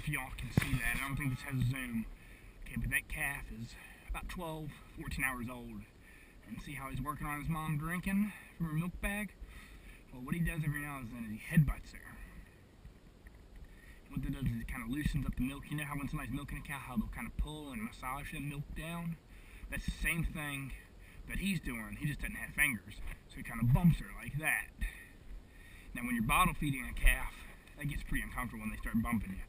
y'all can see that. I don't think this has a zoom. Okay, but that calf is about 12, 14 hours old. And see how he's working on his mom drinking from her milk bag? Well, what he does every now and then is he headbutts her. What that does is it kind of loosens up the milk. You know how when somebody's milking a cow, how they'll kind of pull and massage that milk down? That's the same thing that he's doing. He just doesn't have fingers. So he kind of bumps her like that. Now when you're bottle feeding a calf, that gets pretty uncomfortable when they start bumping you.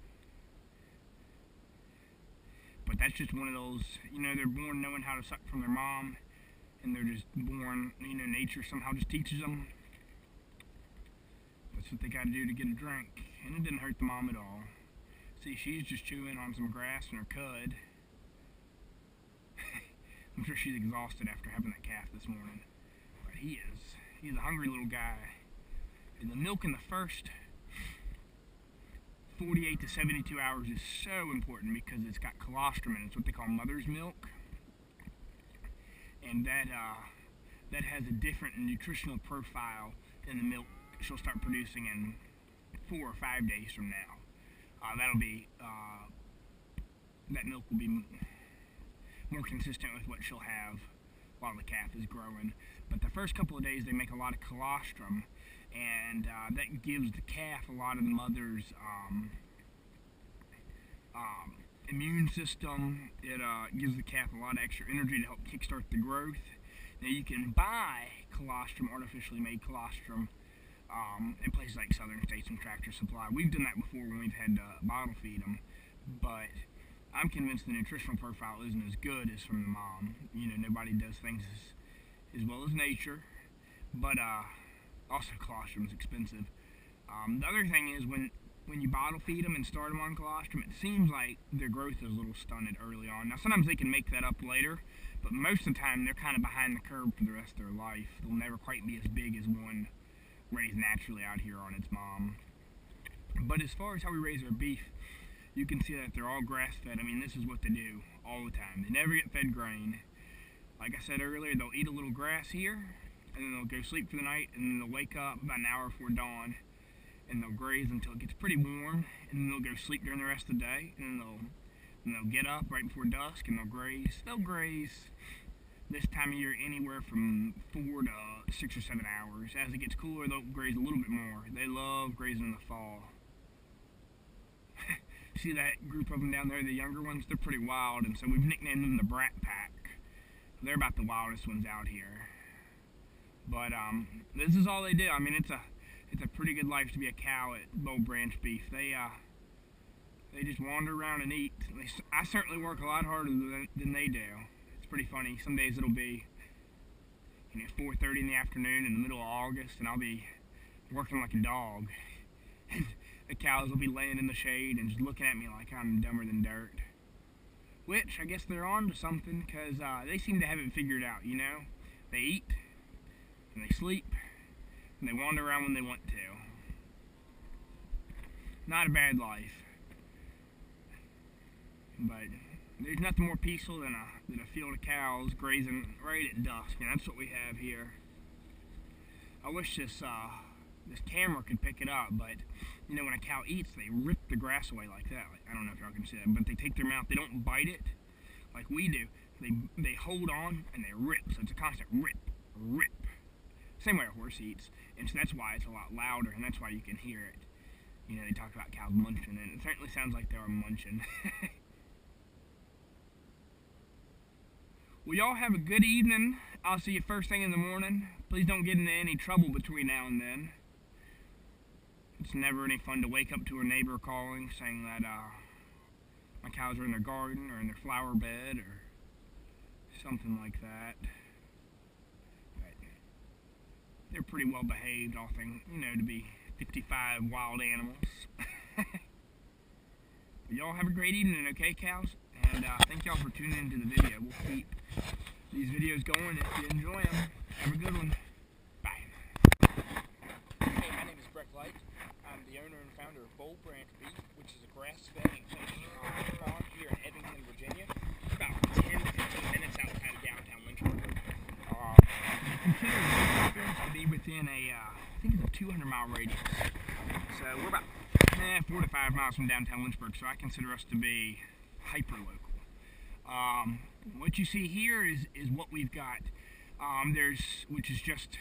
But that's just one of those, you know, they're born knowing how to suck from their mom. And they're just born, you know, nature somehow just teaches them. That's what they got to do to get a drink. And it didn't hurt the mom at all. See, she's just chewing on some grass in her cud. I'm sure she's exhausted after having that calf this morning. But he is. He's a hungry little guy. And the milk in the first 48 to 72 hours is so important because it's got colostrum in it. It's what they call mother's milk. And that has a different nutritional profile than the milk she'll start producing in 4 or 5 days from now. That milk will be more consistent with what she'll have while the calf is growing. But the first couple of days they make a lot of colostrum, and that gives the calf a lot of the mother's immune system. It gives the calf a lot of extra energy to help kickstart the growth. Now you can buy colostrum, artificially made colostrum, in places like Southern States and Tractor Supply. We've done that before when we've had to bottle feed them, but I'm convinced the nutritional profile isn't as good as from the mom. You know, nobody does things as well as nature, but also colostrum is expensive. The other thing is when you bottle feed them and start them on colostrum, it seems like their growth is a little stunted early on. Now sometimes they can make that up later, but most of the time they're kind of behind the curve for the rest of their life. They'll never quite be as big as one raised naturally out here on its mom. But as far as how we raise our beef, you can see that they're all grass fed. I mean, this is what they do all the time. They never get fed grain. Like I said earlier, they'll eat a little grass here, and then they'll go sleep for the night, and then they'll wake up about an hour before dawn, and they'll graze until it gets pretty warm, and then they'll go sleep during the rest of the day, and then they'll get up right before dusk, and they'll graze. They'll graze this time of year anywhere from 4 to 6 or 7 hours. As it gets cooler, they'll graze a little bit more. They love grazing in the fall. See that group of them down there, the younger ones? They're pretty wild, and so we've nicknamed them the Brat Pack. They're about the wildest ones out here. But this is all they do. I mean, it's a pretty good life to be a cow at Bold Branch Beef. They just wander around and eat. I certainly work a lot harder than they do. It's pretty funny. Some days it'll be 4:30 in the afternoon in the middle of August, and I'll be working like a dog. And the cows will be laying in the shade and just looking at me like I'm dumber than dirt. Which, I guess they're on to something, because they seem to have it figured out, you know? They eat, and they sleep, and they wander around when they want to. Not a bad life. But there's nothing more peaceful than a field of cows grazing right at dusk, and that's what we have here. I wish this camera could pick it up, but you know, when a cow eats, they rip the grass away like that. Like, I don't know if y'all can see that, but they take their mouth, they don't bite it like we do. They hold on and they rip, so it's a constant rip, rip. Same way a horse eats, and so that's why it's a lot louder, and that's why you can hear it. You know, they talk about cows munching, and it certainly sounds like they are munching. Well, y'all have a good evening. I'll see you first thing in the morning. Please don't get into any trouble between now and then. It's never any fun to wake up to a neighbor calling saying that my cows are in their garden or in their flower bed or something like that. But they're pretty well behaved, all things, you know, to be 55 wild animals. But y'all have a great evening, okay, cows? And thank y'all for tuning into the video. We'll keep these videos going if you enjoy them. Have a good one. Bye. Hey, my name is Brett Light. I'm the owner and founder of Bold Branch Beef, which is a grass-fed and clean farm here in Edmonton, Virginia. It's about 10 to 15 minutes outside of downtown Lynchburg. Consider the to be within a, I think it's a 200-mile radius. So we're about 4 to 5 miles from downtown Lynchburg, so I consider us to be hyper-local. What you see here is what we've got. Which is just,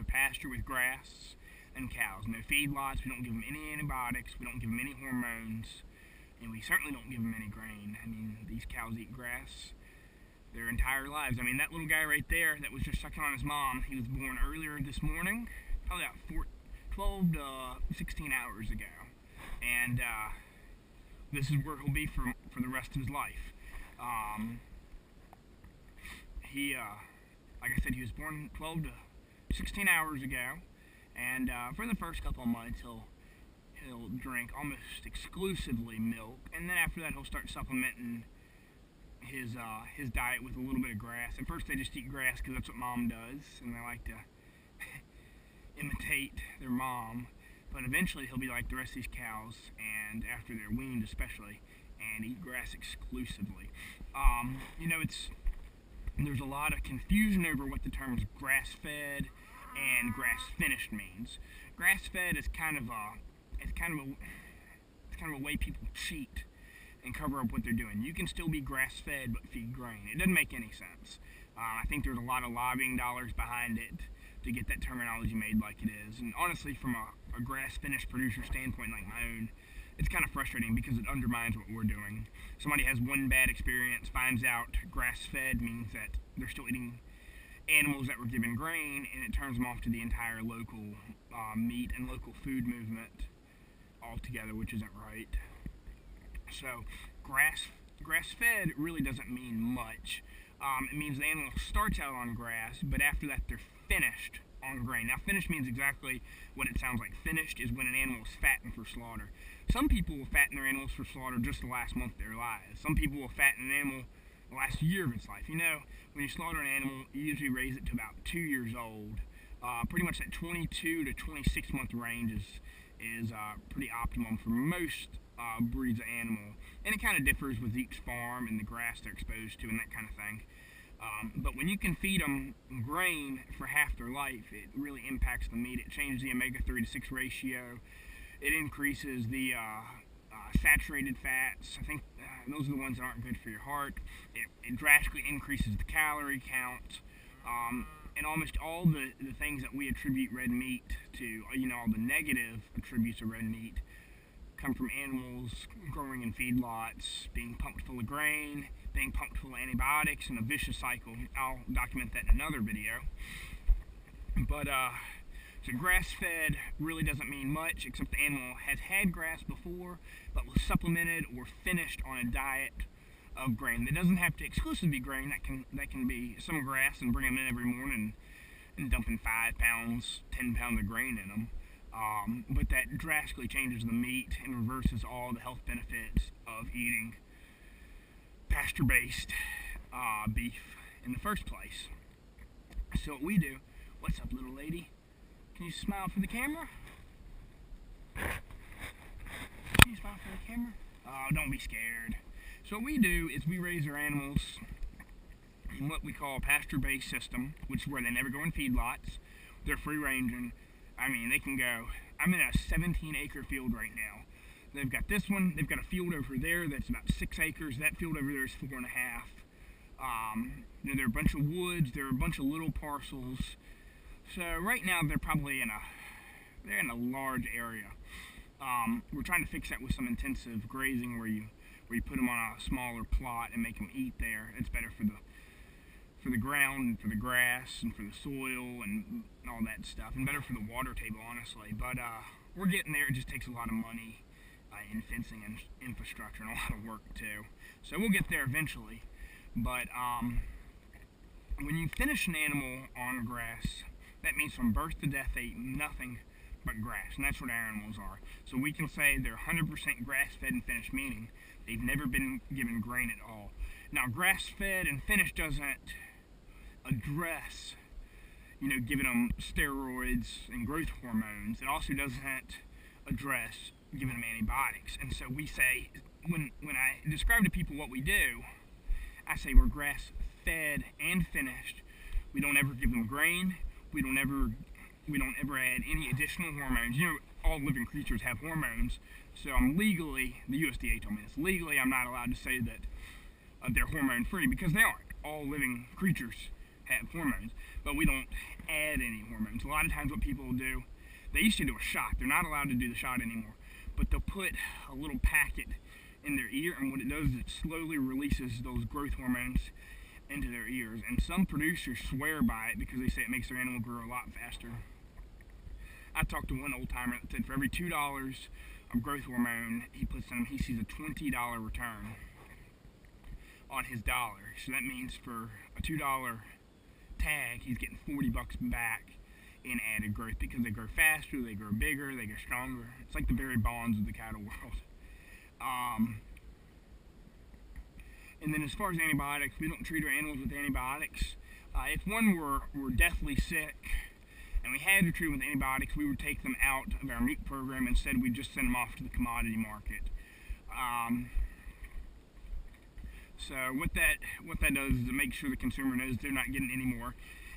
pasture with grass and cows. No feedlots. We don't give them any antibiotics. We don't give them any hormones, and we certainly don't give them any grain. I mean, these cows eat grass their entire lives. I mean, that little guy right there that was just sucking on his mom, he was born earlier this morning, probably about 12 to 16 hours ago, and this is where he'll be for the rest of his life. Like I said, he was born 12 to 16 hours ago, and for the first couple of months he'll drink almost exclusively milk, and then after that he'll start supplementing his diet with a little bit of grass. At first they just eat grass because that's what mom does, and they like to imitate their mom, but eventually he'll be like the rest of these cows, and after they're weaned especially, and eat grass exclusively. There's a lot of confusion over what the terms grass-fed and grass-finished means. Grass-fed is kind of a way people cheat and cover up what they're doing. You can still be grass-fed but feed grain. It doesn't make any sense. I think there's a lot of lobbying dollars behind it to get that terminology made like it is. And honestly, from a grass-finished producer standpoint like my own, it's kind of frustrating because it undermines what we're doing. Somebody has one bad experience, finds out grass-fed means that they're still eating animals that were given grain, and it turns them off to the entire local meat and local food movement altogether, which isn't right. So grass-fed really doesn't mean much. It means the animal starts out on grass, but after that they're finished on grain. Now, finished means exactly what it sounds like. Finished is when an animal is fattened for slaughter. Some people will fatten their animals for slaughter just the last month of their lives. Some people will fatten an animal the last year of its life. When you slaughter an animal, you usually raise it to about 2 years old. Pretty much that 22 to 26 month range is pretty optimum for most breeds of animal. And it kind of differs with each farm and the grass they're exposed to and that kind of thing. But when you can feed them grain for half their life, it really impacts the meat. It changes the omega-3 to 6 ratio. It increases the saturated fats. I think those are the ones that aren't good for your heart. It drastically increases the calorie count. And almost all the things that we attribute red meat to, all the negative attributes of red meat, come from animals growing in feedlots, being pumped full of grain, being pumped full of antibiotics, and a vicious cycle. I'll document that in another video. But so grass-fed really doesn't mean much, except the animal has had grass before, but was supplemented or finished on a diet of grain. That doesn't have to exclusively be grain. That can be some grass and bring them in every morning and dumping 5 pounds, 10 pounds of grain in them. But that drastically changes the meat and reverses all the health benefits of eating pasture-based beef in the first place. So what we do, what's up, little lady? Can you smile for the camera? Can you smile for the camera? Oh, don't be scared. So what we do is we raise our animals in what we call a pasture-based system, which is where they never go in feedlots. They're free-ranging. I mean, they can go. I'm in a 17-acre field right now. They've got this one. They've got a field over there that's about 6 acres. That field over there is 4.5. There are a bunch of woods. There are a bunch of little parcels. So right now they're probably in a large area. We're trying to fix that with some intensive grazing, where you put them on a smaller plot and make them eat there. It's better for the ground and for the grass and for the soil and all that stuff, and better for the water table, honestly. But we're getting there. It just takes a lot of money in fencing and infrastructure and a lot of work too. So we'll get there eventually. But when you finish an animal on grass, that means from birth to death they eat nothing but grass, and that's what our animals are. So we can say they're 100% grass-fed and finished, meaning they've never been given grain at all. Now, grass-fed and finished doesn't address, giving them steroids and growth hormones. It also doesn't address giving them antibiotics. And so we say, when I describe to people what we do, I say we're grass-fed and finished. We don't ever give them grain. We don't ever add any additional hormones. all living creatures have hormones. So legally, the USDA told me this, legally I'm not allowed to say that they're hormone free, because they aren't. All living creatures have hormones, but we don't add any hormones. A lot of times what people will do, they used to do a shot. They're not allowed to do the shot anymore, but they'll put a little packet in their ear, and what it does is it slowly releases those growth hormones into their ears. And some producers swear by it because they say it makes their animal grow a lot faster. I talked to one old timer that said for every $2 of growth hormone he puts in, he sees a $20 return on his dollar. So that means for a $2 tag, he's getting $40 back in added growth, because they grow faster, they grow bigger, they get stronger. It's like the Barry Bonds of the cattle world. And then as far as antibiotics, we don't treat our animals with antibiotics. If one were deathly sick and we had to treat them with antibiotics, we would take them out of our meat program. Instead, we'd just send them off to the commodity market. So what that does is to make sure the consumer knows they're not getting any more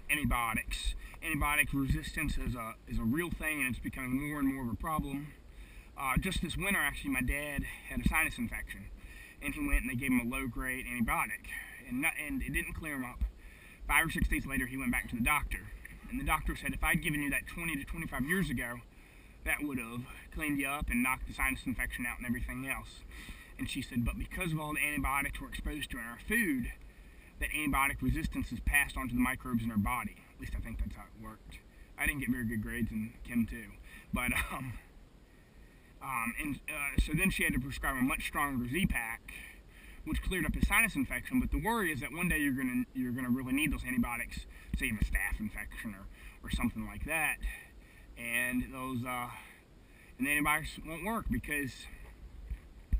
antibiotics. Antibiotic resistance is a real thing, and it's becoming more and more of a problem. Just this winter, actually, my dad had a sinus infection, and he went and they gave him a low-grade antibiotic, and it didn't clear him up. 5 or 6 days later, he went back to the doctor, and the doctor said, if I'd given you that 20 to 25 years ago, that would have cleaned you up and knocked the sinus infection out and everything else. And she said, but because of all the antibiotics we're exposed to in our food, that antibiotic resistance is passed on to the microbes in our body. At least I think that's how it worked. I didn't get very good grades in chem too, but so then she had to prescribe a much stronger Z-Pack, which cleared up his sinus infection. But the worry is that one day you're gonna really need those antibiotics, say you have a staph infection or something like that, and the antibiotics won't work because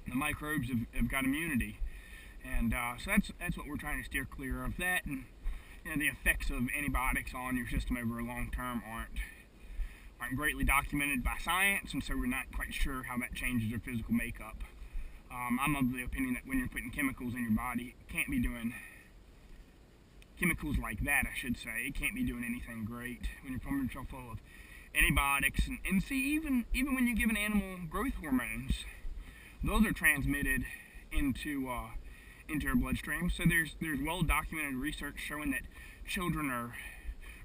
the microbes have got immunity. And so that's what we're trying to steer clear of. That, and the effects of antibiotics on your system over a long term aren't greatly documented by science, and so we're not quite sure how that changes your physical makeup. I'm of the opinion that when you're putting chemicals in your body, it can't be doing chemicals like that, I should say. It can't be doing anything great when you're pumping yourself full of antibiotics. And see, even when you give an animal growth hormones, those are transmitted into our bloodstream. So there's well documented research showing that children are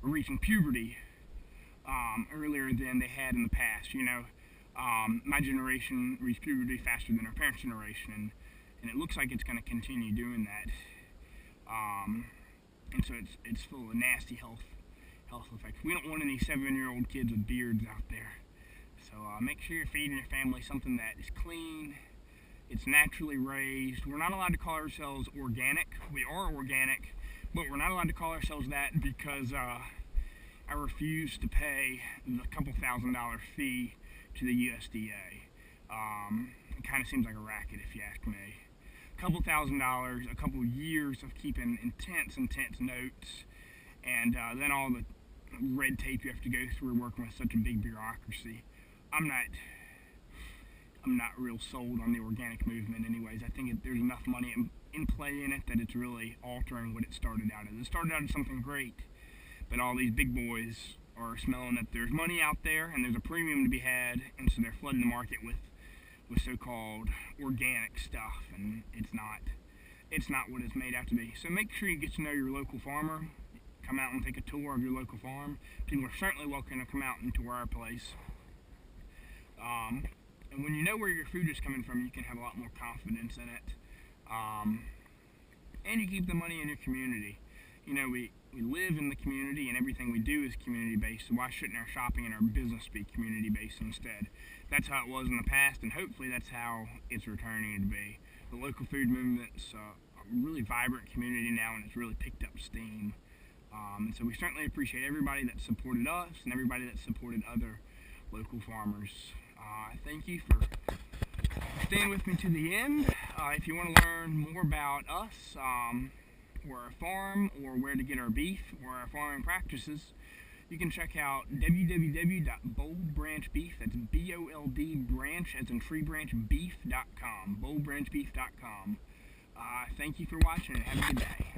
reaching puberty earlier than they had in the past. My generation reached puberty faster than our parents' generation, and it looks like it's going to continue doing that. And so it's full of nasty health effects. We don't want any 7-year-old kids with beards out there. So make sure you're feeding your family something that is clean, it's naturally raised. We're not allowed to call ourselves organic. We are organic, but we're not allowed to call ourselves that because I refuse to pay the couple $1,000 fee to the USDA. It kind of seems like a racket, if you ask me. A couple $1,000, a couple years of keeping intense notes, and then all the red tape you have to go through working with such a big bureaucracy. I'm not real sold on the organic movement anyways. I think there's enough money in play in it that it's really altering what it started out as. It started out as something great, but all these big boys are smelling that there's money out there and there's a premium to be had, and so they're flooding the market with so-called organic stuff, and it's not what it's made out to be. So make sure you get to know your local farmer. Come out and take a tour of your local farm. People are certainly welcome to come out and tour our place. And when you know where your food is coming from, you can have a lot more confidence in it. And you keep the money in your community. We live in the community, and everything we do is community-based, so why shouldn't our shopping and our business be community-based instead? That's how it was in the past, and hopefully that's how it's returning to be. The local food movement's a really vibrant community now, and it's really picked up steam. And so we certainly appreciate everybody that supported us and everybody that supported other local farmers. Thank you for staying with me to the end. If you want to learn more about us, or our farm, or where to get our beef, or our farming practices, you can check out www.boldbranchbeef, that's B-O-L-D branch, as in tree branch, beef.com, boldbranchbeef.com. Thank you for watching, and have a good day.